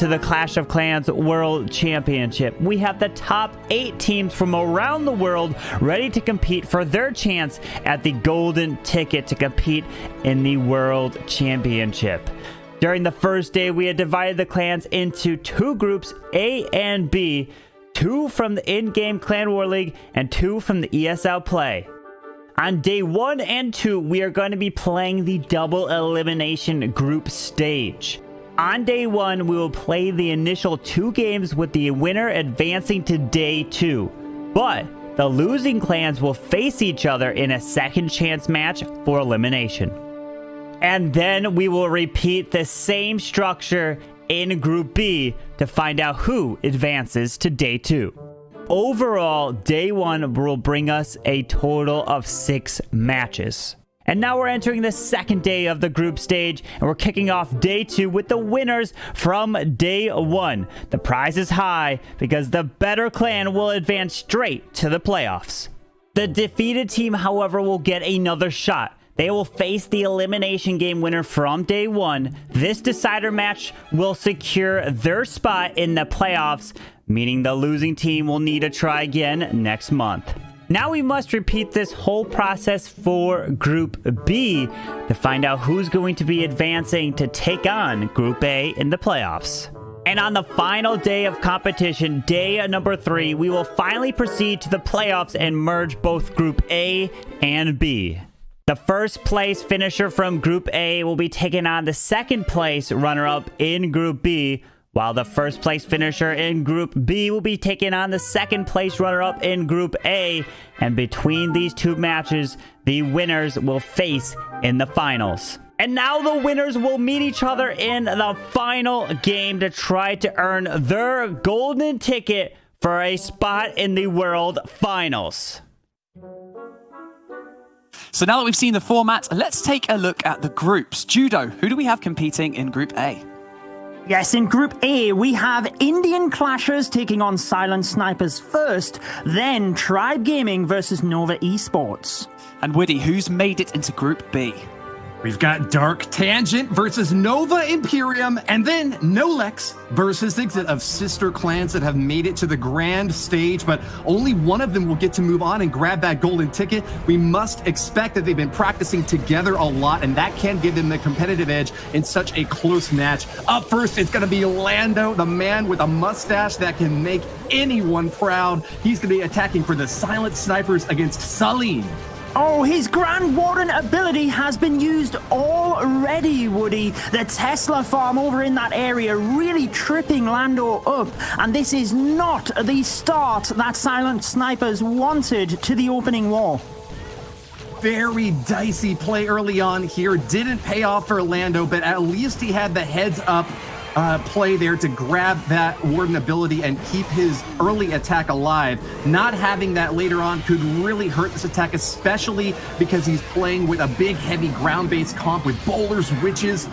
to the Clash of Clans World Championship. We have the top 8 teams from around the world ready to compete for their chance at the golden ticket to compete in the World Championship. During the first day, we had divided the clans into 2 groups, A and B, 2 from the in-game Clan War League and 2 from the ESL Play. On day 1 and 2, we are going to be playing the double elimination group stage. On day 1, we will play the initial 2 games with the winner advancing to day 2. But the losing clans will face each other in a second chance match for elimination. And then we will repeat the same structure in Group B to find out who advances to day 2. Overall, day 1 will bring us a total of 6 matches. And now we're entering the second day of the group stage, and we're kicking off day 2 with the winners from day 1. The prize is high because the better clan will advance straight to the playoffs. The defeated team, however, will get another shot. They will face the elimination game winner from day 1. This decider match will secure their spot in the playoffs, meaning the losing team will need to try again next month. Now we must repeat this whole process for Group B to find out who's going to be advancing to take on Group A in the playoffs. And on the final day of competition, day number 3, we will finally proceed to the playoffs and merge both Group A and B. The first place finisher from Group A will be taking on the second place runner-up in Group B, while the first place finisher in Group B will be taking on the second place runner-up in Group A. And between these 2 matches, the winners will face in the finals. And now the winners will meet each other in the final game to try to earn their golden ticket for a spot in the World Finals. So now that we've seen the format, let's take a look at the groups. Judo, who do we have competing in Group A? Yes, in Group A, we have Indian Clashers taking on Silent Snipers first, then Tribe Gaming versus Nova Esports. And Woody, who's made it into Group B? We've got Dark Tangent versus Nova Imperium, and then Nolex versus Exit, of sister clans that have made it to the grand stage, but only one of them will get to move on and grab that golden ticket. We must expect that they've been practicing together a lot, and that can give them the competitive edge in such a close match. Up first, it's going to be Lando, the man with a mustache that can make anyone proud. He's going to be attacking for the Silent Snipers against Salim. Oh, his Grand Warden ability has been used already, Woody. The Tesla farm over in that area really tripping Lando up. And this is not the start that Silent Snipers wanted to the opening wall. Very dicey play early on here. Didn't pay off for Lando, but at least he had the heads up play there to grab that Warden ability and keep his early attack alive. Not having that later on could really hurt this attack, especially because he's playing with a big, heavy ground-based comp with bowlers, witches.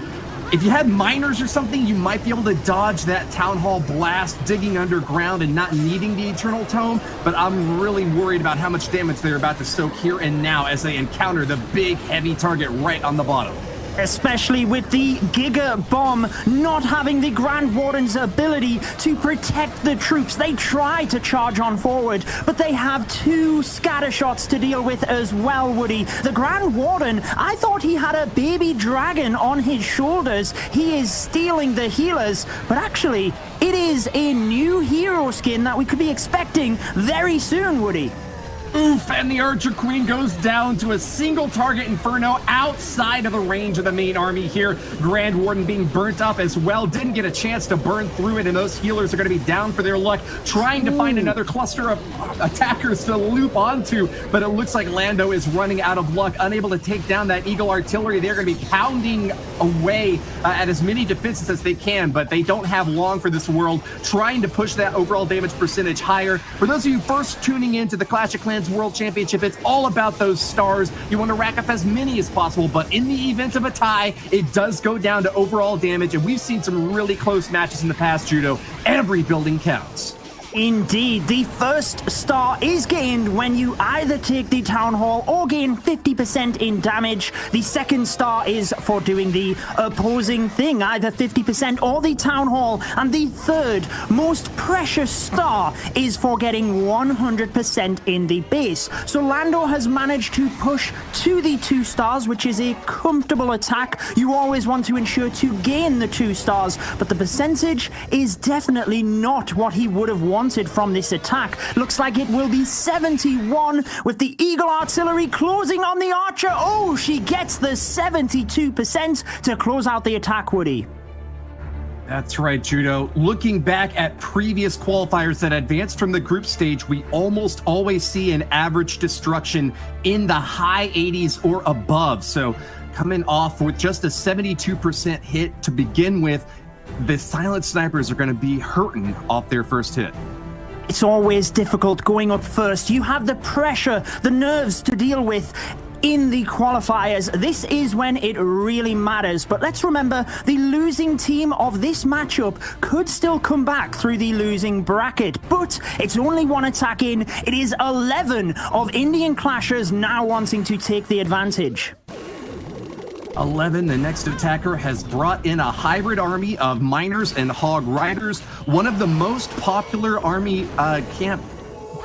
If you had miners or something, you might be able to dodge that Town Hall blast, digging underground and not needing the Eternal Tome, but I'm really worried about how much damage they're about to soak here and now as they encounter the big, heavy target right on the bottom. Especially with the Giga Bomb not having the Grand Warden's ability to protect the troops. They try to charge on forward, but they have 2 scatter shots to deal with as well, Woody. The Grand Warden, I thought he had a baby dragon on his shoulders. He is stealing the healers, but actually, it is a new hero skin that we could be expecting very soon, Woody. Oof, and the Archer Queen goes down to a single target Inferno outside of the range of the main army here. Grand Warden being burnt up as well. Didn't get a chance to burn through it, and those healers are going to be down for their luck, trying to find another cluster of attackers to loop onto, but it looks like Lando is running out of luck, unable to take down that Eagle artillery. They're going to be pounding away at as many defenses as they can, but they don't have long for this world, trying to push that overall damage percentage higher. For those of you first tuning in to the Clash of Clans World Championship, it's all about those stars. You want to rack up as many as possible, but in the event of a tie, it does go down to overall damage, and we've seen some really close matches in the past, Judo. Every building counts. Indeed, the first star is gained when you either take the Town Hall or gain 50% in damage. The second star is for doing the opposing thing, either 50% or the Town Hall. And the third most precious star is for getting 100% in the base. So Lando has managed to push to the 2 stars, which is a comfortable attack. You always want to ensure to gain the 2 stars, but the percentage is definitely not what he would have wanted from this attack. Looks like it will be 71 with the Eagle Artillery closing on the Archer. Oh, she gets the 72% to close out the attack, Woody. That's right, Judo. Looking back at previous qualifiers that advanced from the group stage, we almost always see an average destruction in the high 80s or above. So coming off with just a 72% hit to begin with, the silent snipers are going to be hurting off their first hit. It's always difficult going up first. You have the pressure, the nerves to deal with in the qualifiers. This is when it really matters. But let's remember, the losing team of this matchup could still come back through the losing bracket. But it's only 1 attack in. It is 11 of Indian Clashers now wanting to take the advantage. 11, the next attacker, has brought in a hybrid army of miners and hog riders, one of the most popular army camp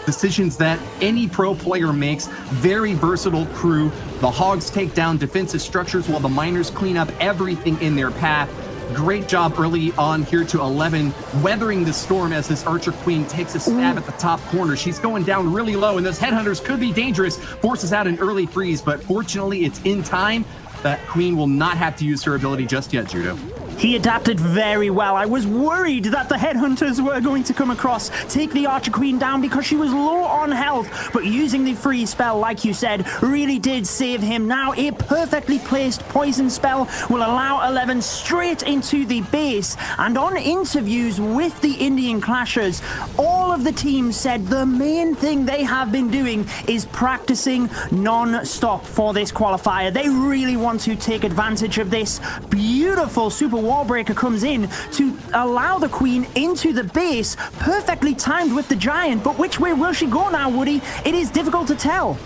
decisions that any pro player makes. Very versatile crew. The hogs take down defensive structures while the miners clean up everything in their path. Great job early on here to 11, weathering the storm as this Archer Queen takes a stab at the top corner. She's going down really low, and those headhunters could be dangerous. Forces out an early freeze, but fortunately it's in time. That Queen will not have to use her ability just yet, Judo. He adapted very well. I was worried that the headhunters were going to come across, take the Archer Queen down because she was low on health, but using the freeze spell, like you said, really did save him. Now a perfectly placed poison spell will allow 11 straight into the base, and on interviews with the Indian Clashers, all of the teams said the main thing they have been doing is practicing non-stop for this qualifier. They really want to take advantage of this. Beautiful Super Wallbreaker comes in to allow the Queen into the base, perfectly timed with the Giant, but which way will she go now, Woody? It is difficult to tell.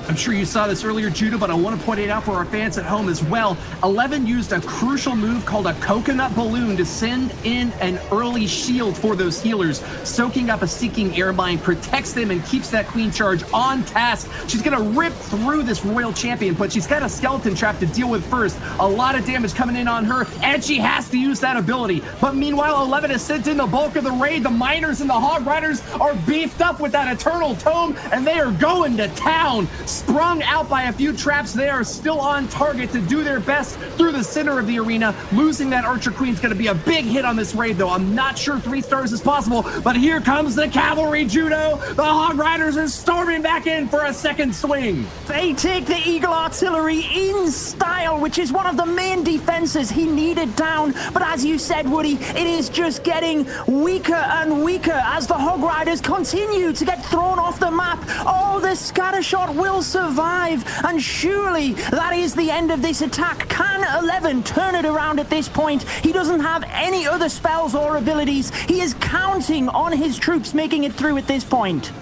I'm sure you saw this earlier, Judah, but I want to point it out for our fans at home as well. 11 used a crucial move called a coconut balloon to send in an early shield for those healers. Soaking up a Seeking Airmine protects them and keeps that Queen charge on task. She's going to rip through this Royal Champion, but she's got a skeleton trap to deal with first. A lot of damage coming in on her, and she has to use that ability. But meanwhile, 11 has sent in the bulk of the raid. The miners and the hog riders are beefed up with that Eternal Tome, and they are going to town. Sprung out by a few traps, they are still on target to do their best through the center of the arena. Losing that Archer Queen is going to be a big hit on this raid, though. I'm not sure 3 stars is possible, but here comes the cavalry, Judo. The Hog Riders are storming back in for a second swing. They take the Eagle Artillery in style, which is one of the main defenses he needed down. But as you said, Woody, it is just getting weaker and weaker as the Hog Riders continue to get thrown off the map. Oh, the scattershot will survive, and surely that is the end of this attack. Can 11 turn it around at this point? He doesn't have any other spells or abilities. He is counting on his troops making it through at this point.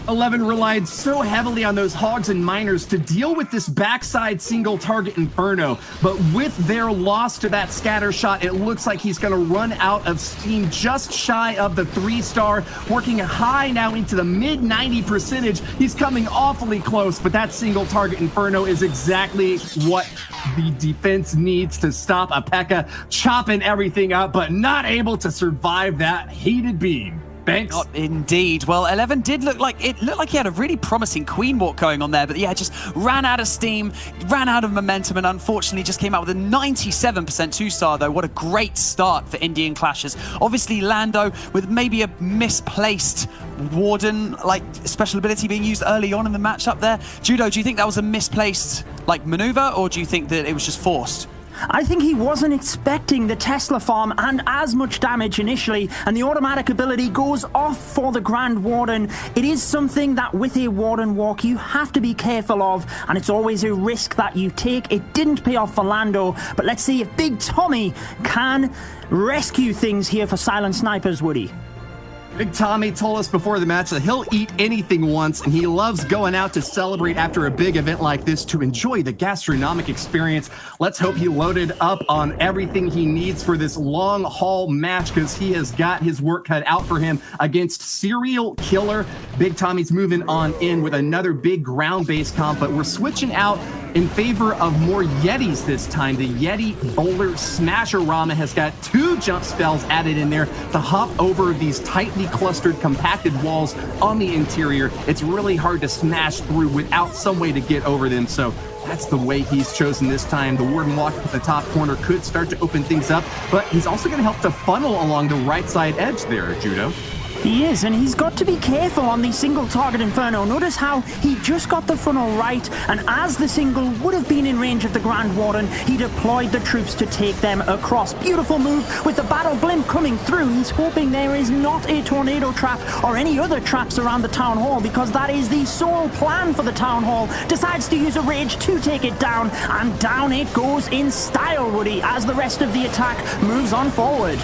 11 relied so heavily on those hogs and miners to deal with this backside single target Inferno, but with their loss to that scatter shot, it looks like he's going to run out of steam just shy of the 3-star, working high now into the mid 90 percentage. He's coming awfully close, but that single target Inferno is exactly what the defense needs to stop a P.E.K.K.A. chopping everything up, but not able to survive that heated beam. Banks? Not indeed. Well, 11 did look like he had a really promising Queen Walk going on there, but yeah, just ran out of steam, ran out of momentum, and unfortunately just came out with a 97% 2-star, though. What a great start for Indian Clashers. Obviously, Lando with maybe a misplaced Warden, like, special ability being used early on in the matchup there. Judo, do you think that was a misplaced, like, maneuver, or do you think that it was just forced? I think he wasn't expecting the Tesla farm and as much damage initially, and the automatic ability goes off for the Grand Warden. It is something that with a Warden walk you have to be careful of, and it's always a risk that you take. It didn't pay off for Lando, but let's see if Big Tommy can rescue things here for Silent Snipers, Woody. Big Tommy told us before the match that he'll eat anything once, and he loves going out to celebrate after a big event like this to enjoy the gastronomic experience. Let's hope he loaded up on everything he needs for this long haul match, because he has got his work cut out for him against Serial Killer. Big Tommy's moving on in with another big ground-based comp, but we're switching out in favor of more Yetis this time. The Yeti Bowler Smasher-Rama has got 2 jump spells added in there to hop over these tightly clustered, compacted walls on the interior. It's really hard to smash through without some way to get over them, so that's the way he's chosen this time. The Warden Walk at the top corner could start to open things up, but he's also going to help to funnel along the right side edge there, Judo. He is, and he's got to be careful on the single target Inferno. Notice how he just got the funnel right, and as the single would have been in range of the Grand Warden, he deployed the troops to take them across. Beautiful move with the Battle Blimp coming through. He's hoping there is not a tornado trap or any other traps around the Town Hall, because that is the sole plan for the Town Hall. Decides to use a Rage to take it down, and down it goes in style, Woody, as the rest of the attack moves on forward.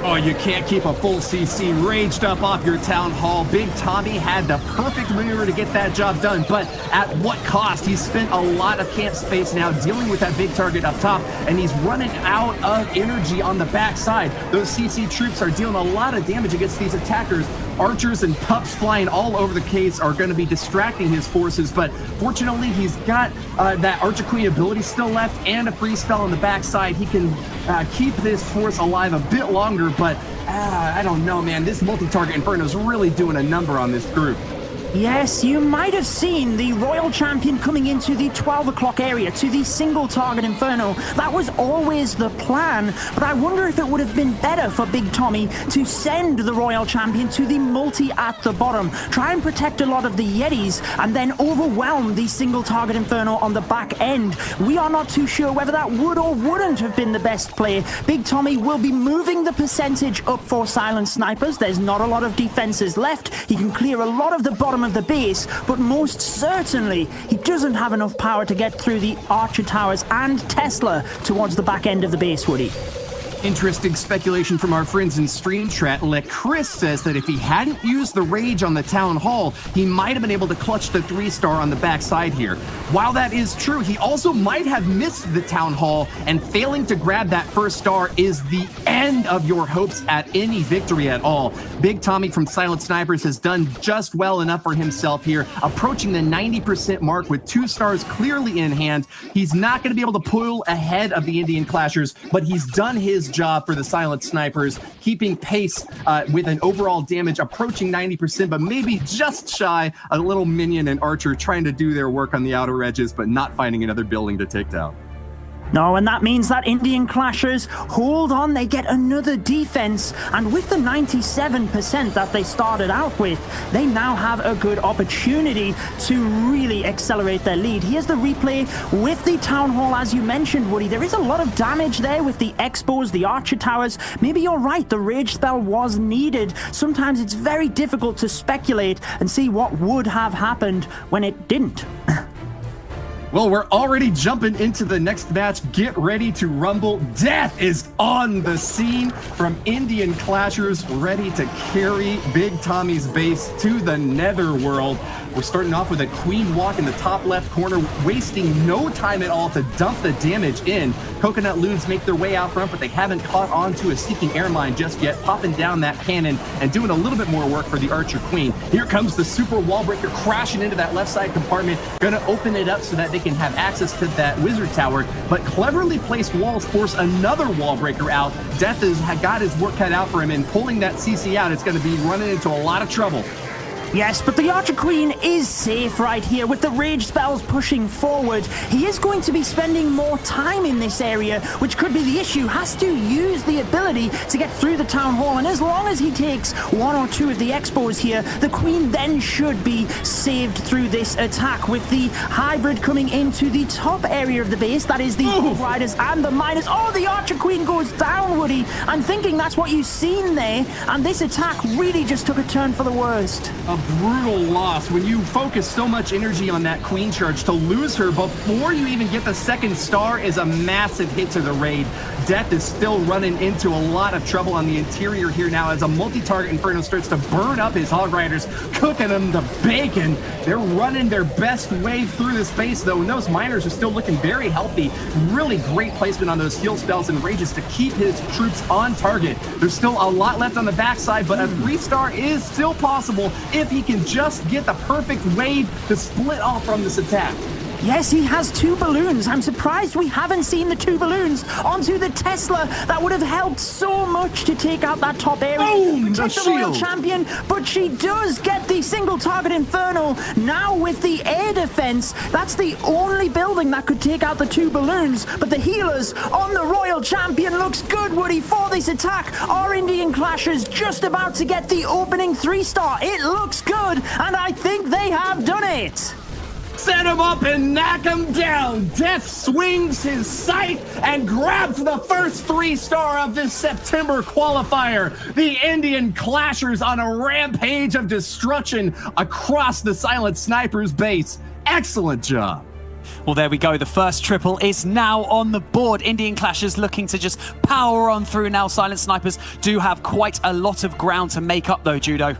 Oh, you can't keep a full CC raged up off your Town Hall. Big Tommy had the perfect maneuver to get that job done, but at what cost? He's spent a lot of camp space now dealing with that big target up top, and he's running out of energy on the backside. Those CC troops are dealing a lot of damage against these attackers. Archers and pups flying all over the case are going to be distracting his forces, but fortunately he's got that Archer Queen ability still left and a free spell on the backside. He can keep this force alive a bit longer, but I don't know, man. This multi-target Inferno is really doing a number on this group. Yes, you might have seen the Royal Champion coming into the 12 o'clock area to the single target Inferno. That was always the plan, but I wonder if it would have been better for Big Tommy to send the Royal Champion to the multi at the bottom, try and protect a lot of the Yetis, and then overwhelm the single target Inferno on the back end. We are not too sure whether that would or wouldn't have been the best play. Big Tommy will be moving the percentage up for silent snipers. There's not a lot of defenses left. He can clear a lot of the bottom of the base, but most certainly he doesn't have enough power to get through the Archer Towers and Tesla towards the back end of the base, Woody. Interesting speculation from our friends in Stream Chat. Chris says that if he hadn't used the Rage on the Town Hall, he might have been able to clutch the 3-star on the backside here. While that is true, he also might have missed the Town Hall, and failing to grab that first star is the end of your hopes at any victory at all. Big Tommy from Silent Snipers has done just well enough for himself here, approaching the 90% mark with 2 stars clearly in hand. He's not going to be able to pull ahead of the Indian Clashers, but he's done his job for the Silent Snipers, keeping pace with an overall damage approaching 90%, but maybe just shy. A little minion and archer trying to do their work on the outer edges, but not finding another building to take down. No, and that means that Indian Clashers hold on, they get another defense, and with the 97% that they started out with, they now have a good opportunity to really accelerate their lead. Here's the replay with the Town Hall, as you mentioned, Woody. There is a lot of damage there with the Expos, the Archer Towers. Maybe you're right, the Rage spell was needed. Sometimes it's very difficult to speculate and see what would have happened when it didn't. Well, we're already jumping into the next match. Get ready to rumble. Death is on the scene from Indian Clashers, ready to carry Big Tommy's base to the netherworld. We're starting off with a Queen Walk in the top left corner, wasting no time at all to dump the damage in. Coconut Loons make their way out front, but they haven't caught on to a Seeking Airmine just yet, popping down that cannon and doing a little bit more work for the Archer Queen. Here comes the Super Wall Breaker crashing into that left side compartment, gonna open it up so that they can have access to that Wizard Tower, but cleverly placed walls force another Wall Breaker out. Death has got his work cut out for him, and pulling that CC out, it's gonna be running into a lot of trouble. Yes, but the Archer Queen is safe right here with the Rage spells pushing forward. He is going to be spending more time in this area, which could be the issue. Has to use the ability to get through the Town Hall, and as long as he takes 1 or 2 of the Expos here, the Queen then should be saved through this attack with the Hybrid coming into the top area of the base. That is the Riders and the Miners. Oh, the Archer Queen goes down, Woody. I'm thinking that's what you've seen there, and this attack really just took a turn for the worst. A brutal loss when you focus so much energy on that queen charge. To lose her before you even get the second star is a massive hit to the raid. Death is still running into a lot of trouble on the interior here now as a multi-target Inferno starts to burn up his Hog Riders, cooking them to bacon. They're running their best wave through this base, though, and those miners are still looking very healthy. Really great placement on those heal spells and rages to keep his troops on target. There's still a lot left on the backside, but a 3-star is still possible if he can just get the perfect wave to split off from this attack. Yes, he has 2 balloons. I'm surprised we haven't seen the 2 balloons onto the Tesla. That would have helped so much to take out that top area. Boom! Protect the Royal Champion, but she does get the single target Inferno. Now with the air defense, that's the only building that could take out the 2 balloons. But the healers on the Royal Champion looks good, Woody, for this attack. Our Indian Clashers just about to get the opening 3-star. It looks good, and I think they have done it. Set him up and knock him down. Death swings his scythe and grabs the first 3-star of this September qualifier. The Indian Clashers on a rampage of destruction across the Silent Snipers base. Excellent job. Well, there we go. The first triple is now on the board. Indian Clashers looking to just power on through now. Silent Snipers do have quite a lot of ground to make up, though, Judo.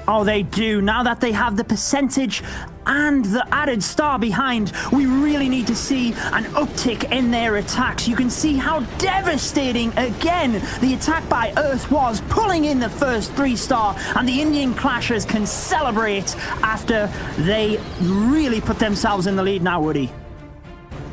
Oh, they do. Now that they have the percentage and the added star behind, we really need to see an uptick in their attacks. You can see how devastating, again, the attack by Earth was, pulling in the first 3-star, and the Indian Clashers can celebrate after they really put themselves in the lead now, Woody.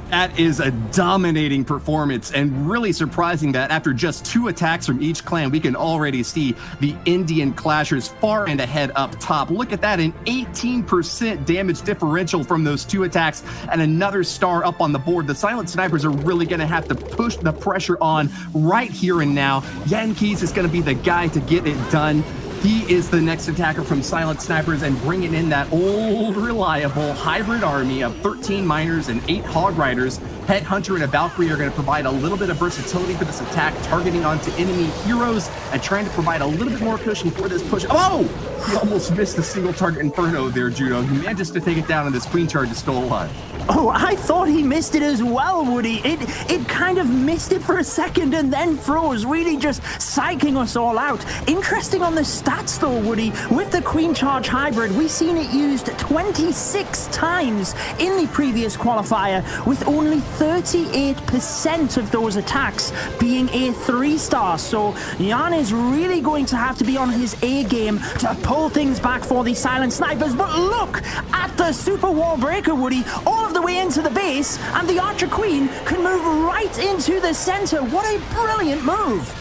That is a dominating performance, and really surprising that after just 2 attacks from each clan, we can already see the Indian Clashers far and ahead up top. Look at that, an 18% damage differential from those 2 attacks and another star up on the board. The Silent Snipers are really going to have to push the pressure on right here and now. Yankees is going to be the guy to get it done. He is the next attacker from Silent Snipers, and bringing in that old, reliable hybrid army of 13 miners and 8 Hog Riders. Headhunter and a Valkyrie are going to provide a little bit of versatility for this attack, targeting onto enemy heroes and trying to provide a little bit more cushion for this push. Oh! He almost missed the single target Inferno there, Judo. He manages to take it down, and this Queen Charge is still alive. Oh, I thought he missed it as well, Woody. It kind of missed it for a second and then froze, really just psyching us all out. Interesting on the stats, though, Woody. With the Queen Charge Hybrid, we've seen it used 26 times in the previous qualifier, with only 38% of those attacks being a 3-star. So Jan is really going to have to be on his A game to pull things back for the Silent Snipers. But look at the Super Wall Breaker, Woody, all of the way into the base, and the Archer Queen can move right into the center. What a brilliant move.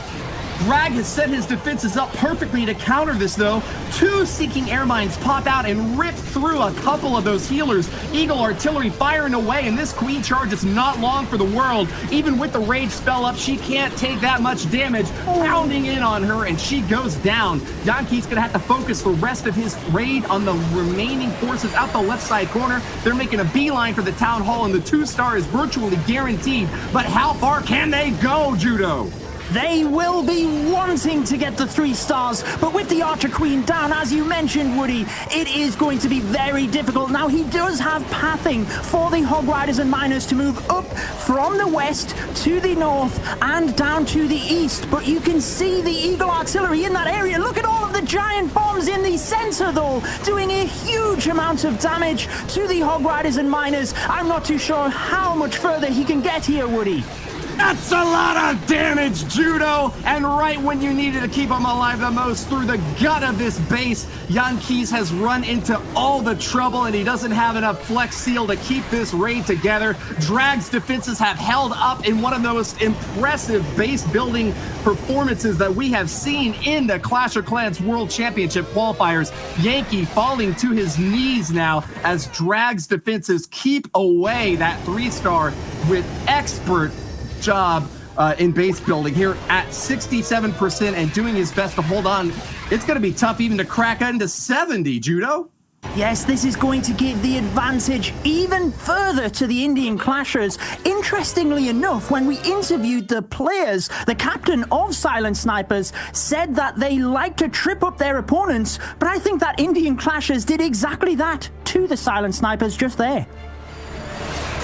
Drag has set his defenses up perfectly to counter this, though. 2 Seeking Air Mines pop out and rip through a couple of those healers. Eagle Artillery firing away, and this Queen Charge is not long for the world. Even with the Rage spell up, she can't take that much damage. Pounding in on her, and she goes down. Yankee's going to have to focus the rest of his raid on the remaining forces out the left side corner. They're making a beeline for the Town Hall, and the 2-star is virtually guaranteed. But how far can they go, Judo? They will be wanting to get the 3 stars, but with the Archer Queen down, as you mentioned, Woody, it is going to be very difficult. Now, he does have pathing for the Hog Riders and Miners to move up from the west to the north and down to the east, but you can see the Eagle Artillery in that area. Look at all of the giant bombs in the center, though, doing a huge amount of damage to the Hog Riders and Miners. I'm not too sure how much further he can get here, Woody. That's a lot of damage, Judo! And right when you needed to keep him alive the most, through the gut of this base, Yankees has run into all the trouble, and he doesn't have enough Flex Seal to keep this raid together. Drag's defenses have held up in one of the most impressive base building performances that we have seen in the Clash of Clans World Championship qualifiers. Yankee falling to his knees now as Drag's defenses keep away that 3-star with expert job in base building here at 67% and doing his best to hold on. It's going to be tough even to crack into 70, Judo. Yes, this is going to give the advantage even further to the Indian Clashers. Interestingly enough, when we interviewed the players, the captain of Silent Snipers said that they like to trip up their opponents, but I think that Indian Clashers did exactly that to the Silent Snipers just there.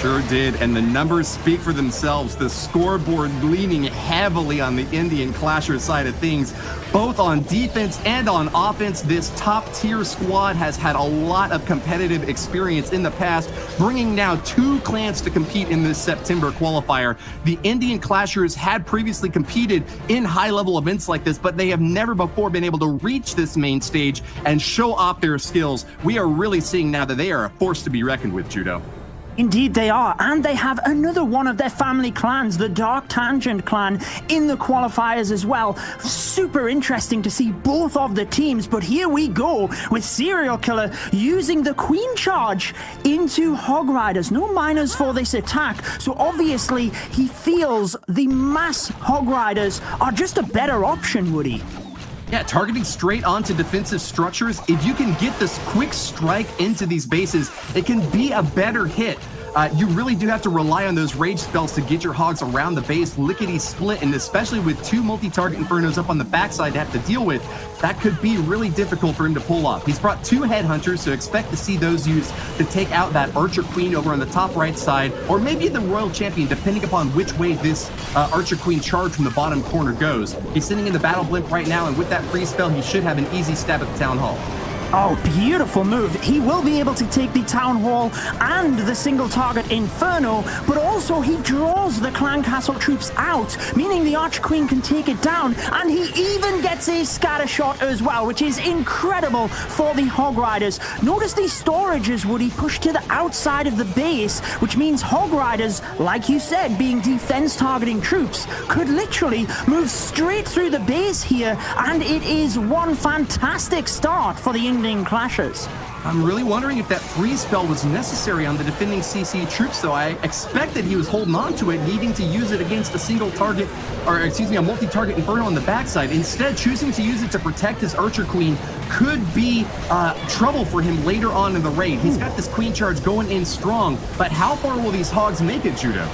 Sure did, and the numbers speak for themselves. The scoreboard leaning heavily on the Indian Clasher side of things. Both on defense and on offense, this top-tier squad has had a lot of competitive experience in the past, bringing now 2 clans to compete in this September qualifier. The Indian Clashers had previously competed in high-level events like this, but they have never before been able to reach this main stage and show off their skills. We are really seeing now that they are a force to be reckoned with, Judo. Indeed they are, and they have another one of their family clans, the Dark Tangent clan, in the qualifiers as well. Super interesting to see both of the teams, but here we go with Serial Killer using the Queen Charge into Hog Riders. No miners for this attack, so obviously he feels the mass Hog Riders are just a better option, Woody. Yeah, targeting straight onto defensive structures, if you can get this quick strike into these bases, it can be a better hit. You really do have to rely on those rage spells to get your hogs around the base, lickety-split, and especially with 2 multi-target Infernos up on the backside to have to deal with, that could be really difficult for him to pull off. He's brought 2 Headhunters, so expect to see those used to take out that Archer Queen over on the top right side, or maybe the Royal Champion, depending upon which way this Archer Queen charge from the bottom corner goes. He's sitting in the Battle Blimp right now, and with that free spell, he should have an easy stab at the Town Hall. Oh, beautiful move. He will be able to take the Town Hall and the single target Inferno, but also he draws the Clan Castle troops out, meaning the Arch Queen can take it down, and he even gets a scatter shot as well, which is incredible for the Hog Riders. Notice these storages, Woody, pushed to the outside of the base, which means Hog Riders, like you said, being defense targeting troops, could literally move straight through the base here, and it is one fantastic start for the Indian Clashers. I'm really wondering if that freeze spell was necessary on the defending CC troops, though. I expected he was holding on to it, needing to use it against a single target, or excuse me, a multi-target Inferno on the backside. Instead, choosing to use it to protect his Archer Queen could be trouble for him later on in the raid. He's got this Queen Charge going in strong, but how far will these hogs make it, Judo?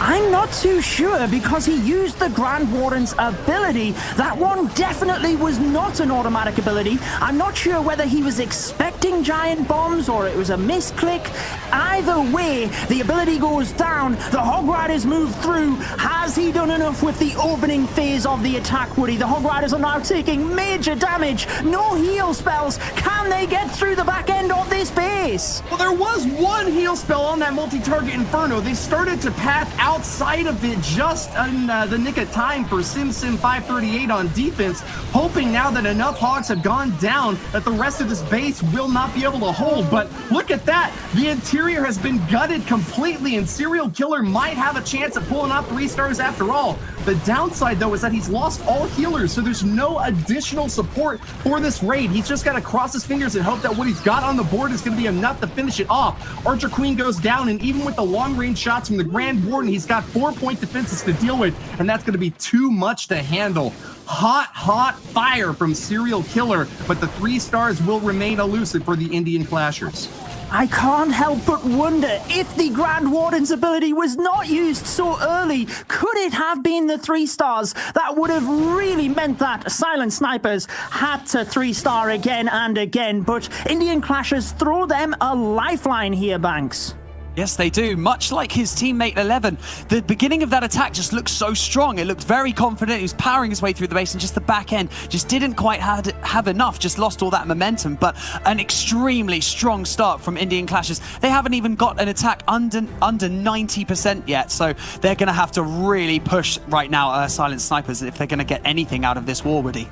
I'm not too sure, because he used the Grand Warden's ability. That one definitely was not an automatic ability. I'm not sure whether he was expecting giant bombs or it was a misclick. Either way, the ability goes down. The Hog Riders move through. Has he done enough with the opening phase of the attack, Woody? The Hog Riders are now taking major damage. No heal spells. Can they get through the back end of this base? Well, there was one heal spell on that multi-target Inferno. They started to path outside of it just in the nick of time for Sim 538 on defense, hoping now that enough hogs have gone down that the rest of this base will not be able to hold. But look at that. The interior has been gutted completely, and Serial Killer might have a chance at pulling off 3 stars after all. The downside, though, is that he's lost all healers, so there's no additional support for this raid. He's just got to cross his fingers and hope that what he's got on the board is going to be enough to finish it off. Archer Queen goes down, and even with the long-range shots from the Grand Warden, he's got 4-point defenses to deal with, and that's going to be too much to handle. Hot fire from Serial Killer, but the 3 stars will remain elusive for the Indian Clashers. I can't help but wonder if the Grand Warden's ability was not used so early. Could it have been the 3 stars? That would have really meant that Silent Snipers had to 3-star again and again, but Indian Clashers throw them a lifeline here, Banks. Yes, they do. Much like his teammate 11, the beginning of that attack just looked so strong. It looked very confident. He was powering his way through the base, and just the back end just didn't quite have enough, just lost all that momentum. But an extremely strong start from Indian Clashers. They haven't even got an attack under 90% yet, so they're going to have to really push right now, Silent Snipers, if they're going to get anything out of this war, Woody.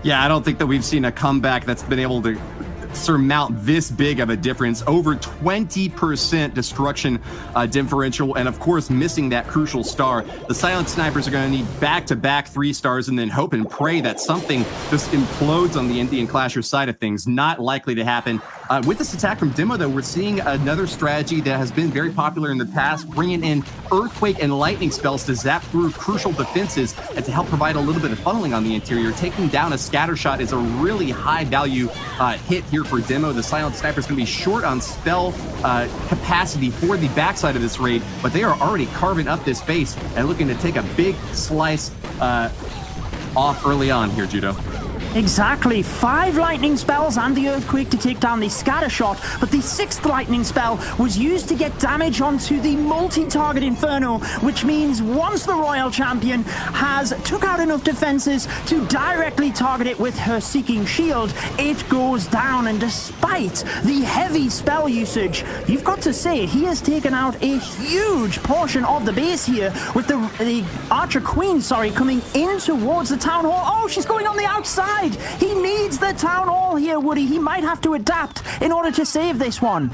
Yeah, I don't think that we've seen a comeback that's been able to surmount this big of a difference. Over 20% destruction differential, and of course missing that crucial star. The Silent Snipers are going to need back-to-back 3 stars and then hope and pray that something just implodes on the Indian Clasher side of things. Not likely to happen. With this attack from Demo, though, we're seeing another strategy that has been very popular in the past, bringing in Earthquake and Lightning spells to zap through crucial defenses and to help provide a little bit of funneling on the interior. Taking down a scatter shot is a really high value hit here here for Demo. The Silent Sniper's going to be short on spell capacity for the backside of this raid, but they are already carving up this base and looking to take a big slice off early on here, Judo. Exactly. 5 lightning spells and the earthquake to take down the scatter shot, but the 6th lightning spell was used to get damage onto the multi-target inferno, which means once the royal champion has took out enough defenses to directly target it with her seeking shield, it goes down. And despite the heavy spell usage, you've got to say he has taken out a huge portion of the base here, with the Archer Queen, coming in towards the town hall. Oh, she's going on the outside. He needs the town hall here, Woody. He might have to adapt in order to save this one.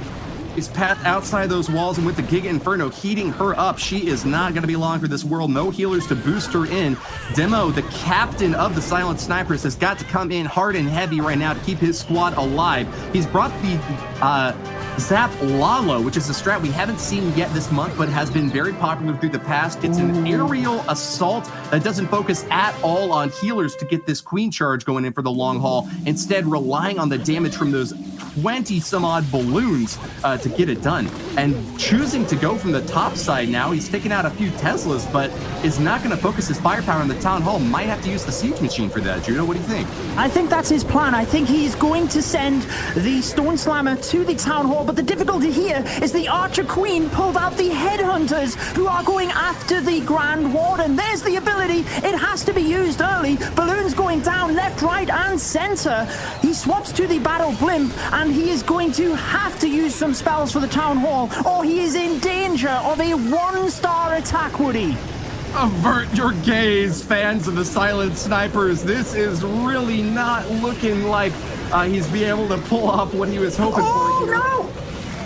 His path outside those walls, and with the Giga Inferno heating her up, she is not going to be long for this world. No healers to boost her in. Demo, the captain of the Silent Snipers, has got to come in hard and heavy right now to keep his squad alive. He's brought the Zap Lalo, which is a strat we haven't seen yet this month, but has been very popular through the past. It's an aerial assault that doesn't focus at all on healers to get this queen charge going in for the long haul, instead relying on the damage from those 20 some odd balloons to get it done. And choosing to go from the top side now, he's taken out a few Teslas, but is not going to focus his firepower on the town hall. Might have to use the siege machine for that. Juno, what do you think? I think that's his plan. I think he's going to send the Stone Slammer to the town hall, but the difficulty here is the Archer Queen pulled out the headhunters who are going after the Grand Warden. There's the ability. It has to be used early. Balloons going down left, right, and center. He swaps to the Battle Blimp, and he is going to have to use some spells for the town hall, or he is in danger of a 1-star attack, Woody. Avert your gaze, fans of the Silent Snipers. This is really not looking like he's be able to pull off what he was hoping for. Oh, no!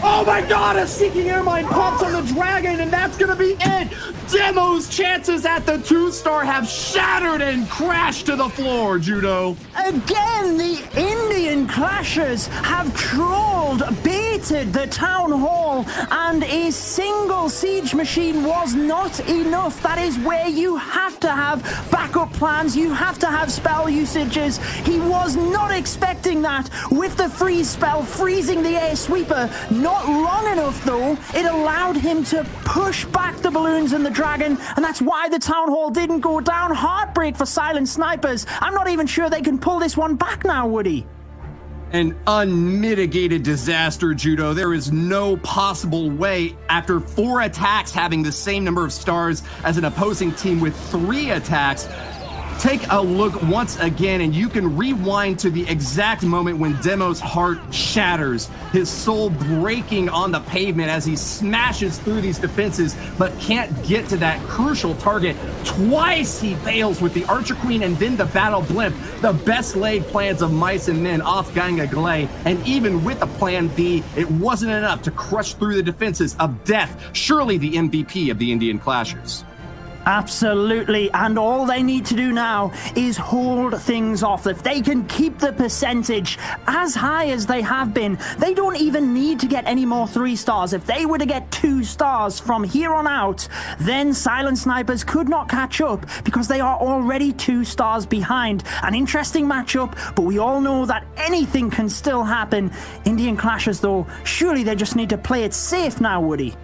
Oh my god, a Seeking Airmine pops on the dragon, and that's gonna be it! Demo's chances at the 2-star have shattered and crashed to the floor, Judo. Again, the Indian Clashers have trolled, baited the town hall, and a single siege machine was not enough. That is where you have to have backup plans, you have to have spell usages. He was not expecting that with the freeze spell, freezing the air sweeper. Not long enough, though. It allowed him to push back the balloons and the dragon, and that's why the town hall didn't go down. Heartbreak for Silent Snipers. I'm not even sure they can pull this one back now, Woody. An unmitigated disaster, Judo. There is no possible way, after 4 attacks having the same number of stars as an opposing team with 3 attacks. Take a look once again, and you can rewind to the exact moment when Demo's heart shatters, his soul breaking on the pavement as he smashes through these defenses, but can't get to that crucial target. Twice he fails with the Archer Queen and then the Battle Blimp, the best laid plans of mice and men off Ganga Glay. And even with a plan B, it wasn't enough to crush through the defenses of Death, surely the MVP of the Indian Clashers. Absolutely, and all they need to do now is hold things off. If they can keep the percentage as high as they have been, they don't even need to get any more 3 stars. If they were to get 2 stars from here on out, then Silent Snipers could not catch up because they are already 2 stars behind. An interesting matchup, but we all know that anything can still happen. Indian Clashers, though, surely they just need to play it safe now, Woody.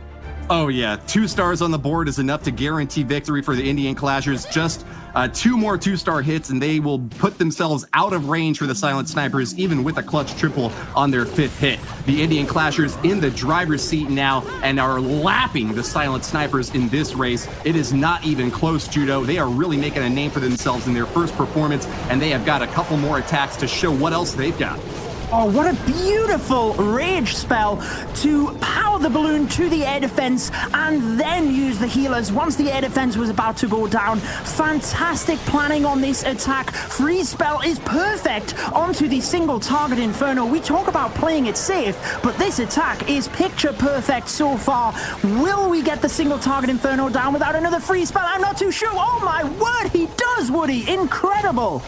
Oh yeah, 2 stars on the board is enough to guarantee victory for the Indian Clashers. Just 2 more 2-star hits and they will put themselves out of range for the Silent Snipers, even with a clutch triple on their 5th hit. The Indian Clashers in the driver's seat now and are lapping the Silent Snipers in this race. It is not even close, Judo. They are really making a name for themselves in their first performance, and they have got a couple more attacks to show what else they've got. Oh, what a beautiful rage spell to power the balloon to the air defense and then use the healers once the air defense was about to go down. Fantastic planning on this attack. Freeze spell is perfect onto the single target Inferno. We talk about playing it safe, but this attack is picture perfect so far. Will we get the single target Inferno down without another freeze spell? I'm not too sure. Oh my word, he does, Woody. Incredible.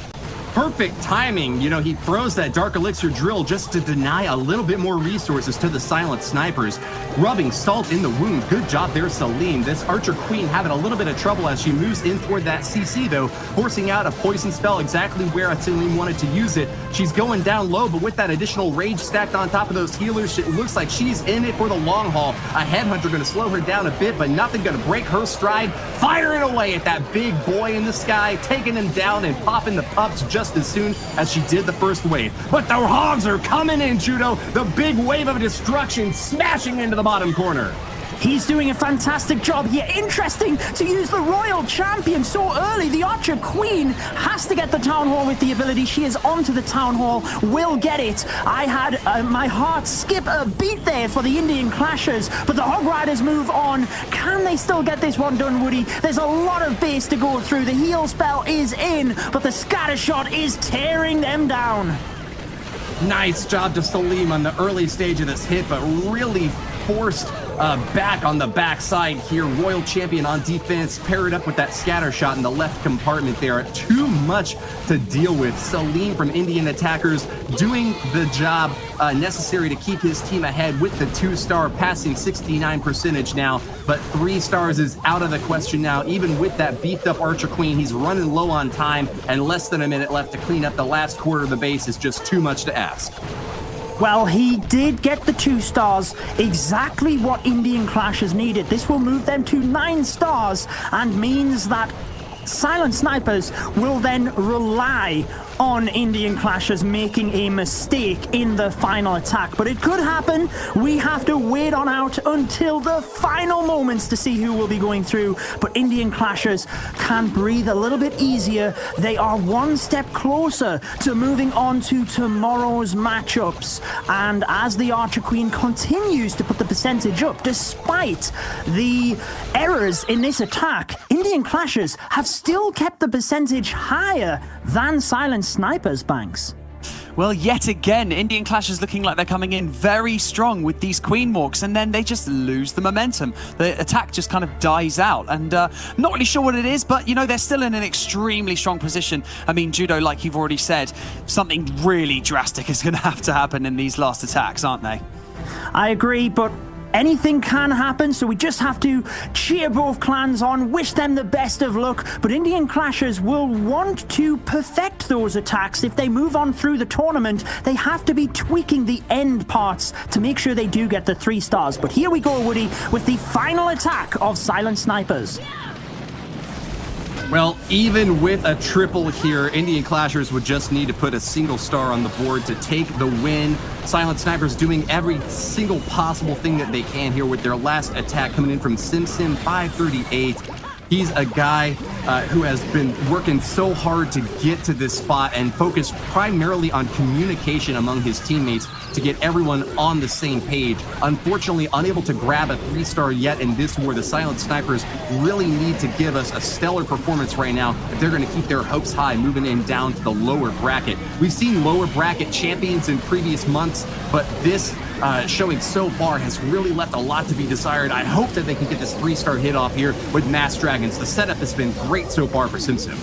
perfect timing. You know, he throws that Dark Elixir drill just to deny a little bit more resources to the Silent Snipers, rubbing salt in the wound. Good job there, Salim. This Archer Queen having a little bit of trouble as she moves in toward that CC, though, forcing out a poison spell exactly where Salim wanted to use it. She's going down low, but with that additional rage stacked on top of those healers, it looks like she's in it for the long haul. A Headhunter going to slow her down a bit, but nothing going to break her stride. Firing away at that big boy in the sky, taking him down and popping the pups just as soon as she did the first wave. But the hogs are coming in, Judo. The big wave of destruction smashing into the bottom corner. He's doing a fantastic job here. Interesting to use the Royal Champion so early. The Archer Queen has to get the Town Hall with the ability. She is onto the Town Hall, will get it. I had my heart skip a beat there for the Indian Clashers, but the Hog Riders move on. Can they still get this one done, Woody? There's a lot of base to go through. The heal spell is in, but the scatter shot is tearing them down. Nice job to Salim on the early stage of this hit, but really forced back on the backside here. Royal Champion on defense, paired up with that scatter shot in the left compartment there. Too much to deal with. Salim from Indian attackers doing the job necessary to keep his team ahead with the 2-star, passing 69% now, but 3 stars is out of the question now. Even with that beefed up Archer Queen, he's running low on time, and less than a minute left to clean up the last quarter of the base is just too much to ask. Well, he did get the 2 stars, exactly what Indian Clashers needed. This will move them to 9 stars and means that Silent Snipers will then rely on Indian Clashers making a mistake in the final attack. But it could happen. We have to wait on out until the final moments to see who will be going through. But Indian Clashers can breathe a little bit easier. They are one step closer to moving on to tomorrow's matchups. And as the Archer Queen continues to put the percentage up, despite the errors in this attack, Indian Clashers have still kept the percentage higher than Silent Snipers, Banks. Well, yet again, Indian Clashers looking like they're coming in very strong with these Queen Walks, and then they just lose the momentum. The attack just kind of dies out, and not really sure what it is, but, you know, they're still in an extremely strong position. I mean, Judo, like you've already said, something really drastic is going to have to happen in these last attacks, aren't they? I agree, but anything can happen, so we just have to cheer both clans on, wish them the best of luck. But Indian Clashers will want to perfect those attacks. If they move on through the tournament, they have to be tweaking the end parts to make sure they do get the 3 stars. But here we go, Woody, with the final attack of Silent Snipers. Well, even with a triple here, Indian Clashers would just need to put a single star on the board to take the win. Silent Snipers doing every single possible thing that they can here with their last attack coming in from Sim 538. He's a guy who has been working so hard to get to this spot and focused primarily on communication among his teammates to get everyone on the same page. Unfortunately, unable to grab a 3-star yet in this war, the Silent Snipers really need to give us a stellar performance right now if they're going to keep their hopes high moving in down to the lower bracket. We've seen lower bracket champions in previous months, but this showing so far has really left a lot to be desired. I hope that they can get this 3-star hit off here with Mass Dragons. The setup has been great so far for Sim.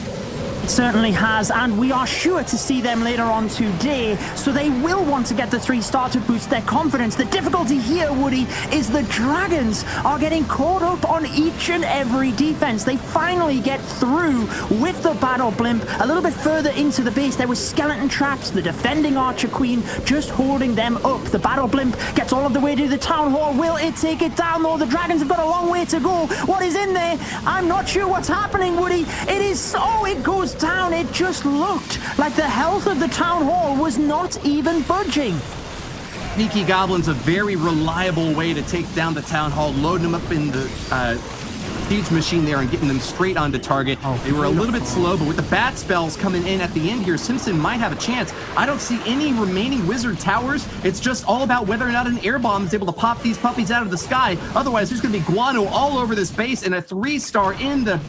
It certainly has, and we are sure to see them later on today, so they will want to get the 3-star to boost their confidence. The difficulty here, Woody, is the Dragons are getting caught up on each and every defense. They finally get through with the Battle Blimp a little bit further into the base. There was skeleton traps, the defending Archer Queen just holding them up. The Battle Blimp gets all of the way to the Town Hall. Will it take it down, though? The Dragons have got a long way to go. What is in there? I'm not sure what's happening, Woody. It is, oh, it goes down. It just looked like the health of the Town Hall was not even budging. Sneaky Goblin's a very reliable way to take down the Town Hall, loading them up in the siege machine there and getting them straight onto target. They were a little bit slow, but with the bat spells coming in at the end here, Simpson might have a chance. I don't see any remaining wizard towers. It's just all about whether or not an air bomb is able to pop these puppies out of the sky. Otherwise, there's going to be guano all over this base, and a 3-star in the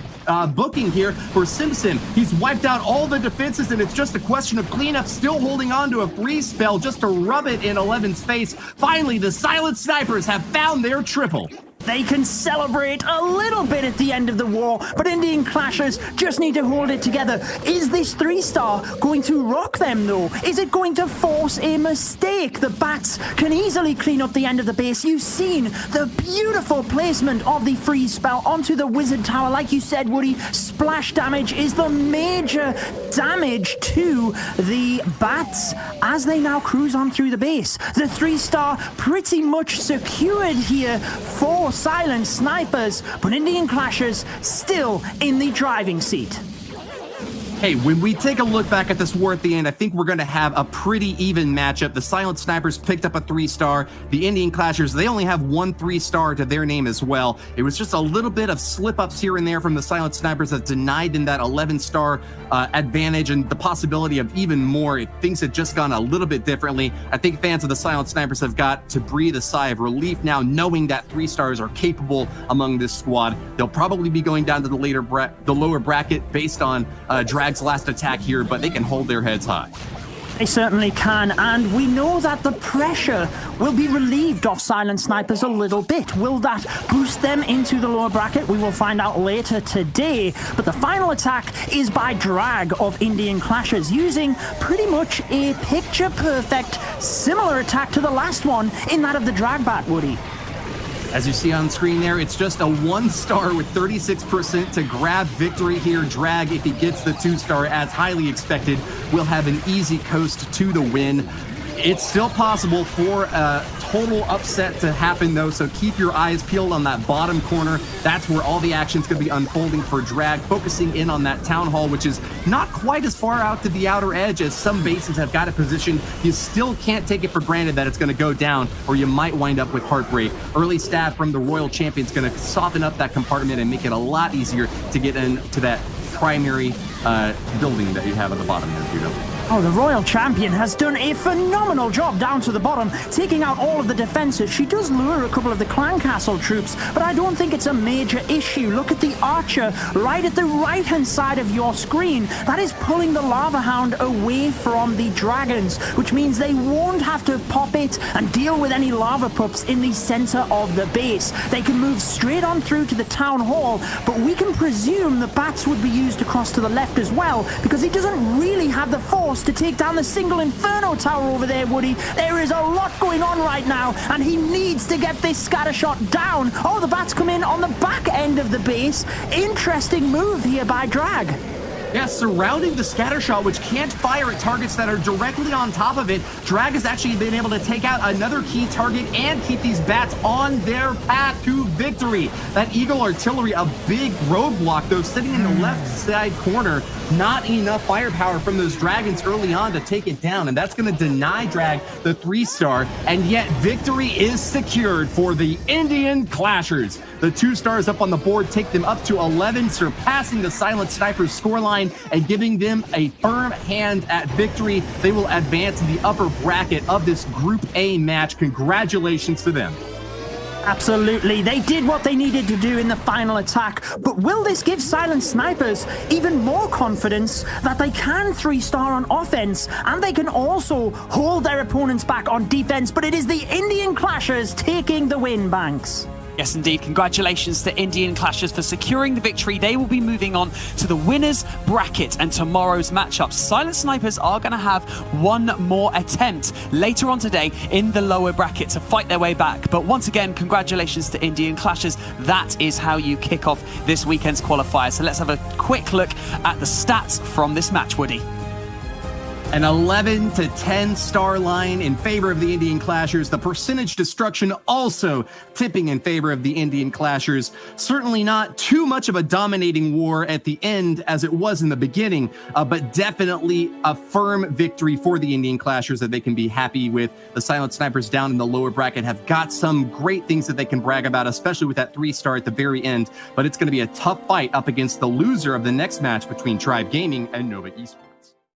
booking here for Simpson. He's wiped out all the defenses, and it's just a question of cleanup, still holding on to a freeze spell just to rub it in 11's face. Finally, the Silent Snipers have found their triple. They can celebrate a little bit at the end of the war, but Indian Clashers just need to hold it together. Is this 3-star going to rock them, though? Is it going to force a mistake? The bats can easily clean up the end of the base. You've seen the beautiful placement of the freeze spell onto the wizard tower. Like you said, Woody, splash damage is the major damage to the bats as they now cruise on through the base. The 3-star pretty much secured here for Silent Snipers, but Indian Clashers still in the driving seat. Hey, when we take a look back at this war at the end, I think we're going to have a pretty even matchup. The Silent Snipers picked up a 3-star. The Indian Clashers, they only have 1 3-star to their name as well. It was just a little bit of slip-ups here and there from the Silent Snipers that denied them that 11-star advantage and the possibility of even more if things had just gone a little bit differently. I think fans of the Silent Snipers have got to breathe a sigh of relief now, knowing that 3-stars are capable among this squad. They'll probably be going down to the lower bracket based on Drag's last attack here, but they can hold their heads high. They certainly can, and we know that the pressure will be relieved off Silent Snipers a little bit. Will that boost them into the lower bracket? We will find out later today, but the final attack is by Drag of Indian Clashers, using pretty much a picture-perfect similar attack to the last one in that of the Drag Bat, Woody. As you see on screen there, it's just a 1-star with 36% to grab victory here. Drag, if he gets the 2-star as highly expected, will have an easy coast to the win. It's still possible for a total upset to happen, though, so keep your eyes peeled on that bottom corner. That's where all the action's going to be unfolding for Drag, focusing in on that Town Hall, which is not quite as far out to the outer edge as some bases have got it positioned. You still can't take it for granted that it's going to go down, or you might wind up with heartbreak. Early stab from the Royal Champion's going to soften up that compartment and make it a lot easier to get into that primary building that you have at the bottom there, Judo. Oh, the Royal Champion has done a phenomenal job down to the bottom, taking out all of the defenses. She does lure a couple of the Clan Castle troops, but I don't think it's a major issue. Look at the Archer right at the right-hand side of your screen. That is pulling the Lava Hound away from the dragons, which means they won't have to pop it and deal with any lava pups in the center of the base. They can move straight on through to the Town Hall, but we can presume the bats would be used across to the left as well, because he doesn't really have the force to take down the single Inferno tower over there, Woody. There is a lot going on right now, and he needs to get this scatter shot down. Oh, the bats come in on the back end of the base. Interesting move here by Drag. Yeah, surrounding the scatter shot, which can't fire at targets that are directly on top of it. Drag has actually been able to take out another key target and keep these bats on their path to victory. That Eagle Artillery, a big roadblock, though, sitting in the left side corner. Not enough firepower from those dragons early on to take it down, and that's going to deny Drag the 3-star, and yet victory is secured for the Indian Clashers. The 2-stars up on the board take them up to 11, surpassing the Silent Snipers scoreline and giving them a firm hand at victory. They will advance in the upper bracket of this Group A match. Congratulations to them. Absolutely, they did what they needed to do in the final attack, but will this give Silent Snipers even more confidence that they can 3-star on offense, and they can also hold their opponents back on defense? But it is the Indian Clashers taking the win, Banks. Yes, indeed. Congratulations to Indian Clashers for securing the victory. They will be moving on to the winners bracket and tomorrow's matchups. Silent Snipers are going to have one more attempt later on today in the lower bracket to fight their way back. But once again, congratulations to Indian Clashers. That is how you kick off this weekend's qualifier. So let's have a quick look at the stats from this match, Woody. An 11 to 10 star line in favor of the Indian Clashers. The percentage destruction also tipping in favor of the Indian Clashers. Certainly not too much of a dominating war at the end as it was in the beginning, but definitely a firm victory for the Indian Clashers that they can be happy with. The Silent Snipers down in the lower bracket have got some great things that they can brag about, especially with that 3-star at the very end, but it's going to be a tough fight up against the loser of the next match between Tribe Gaming and Nova Esports.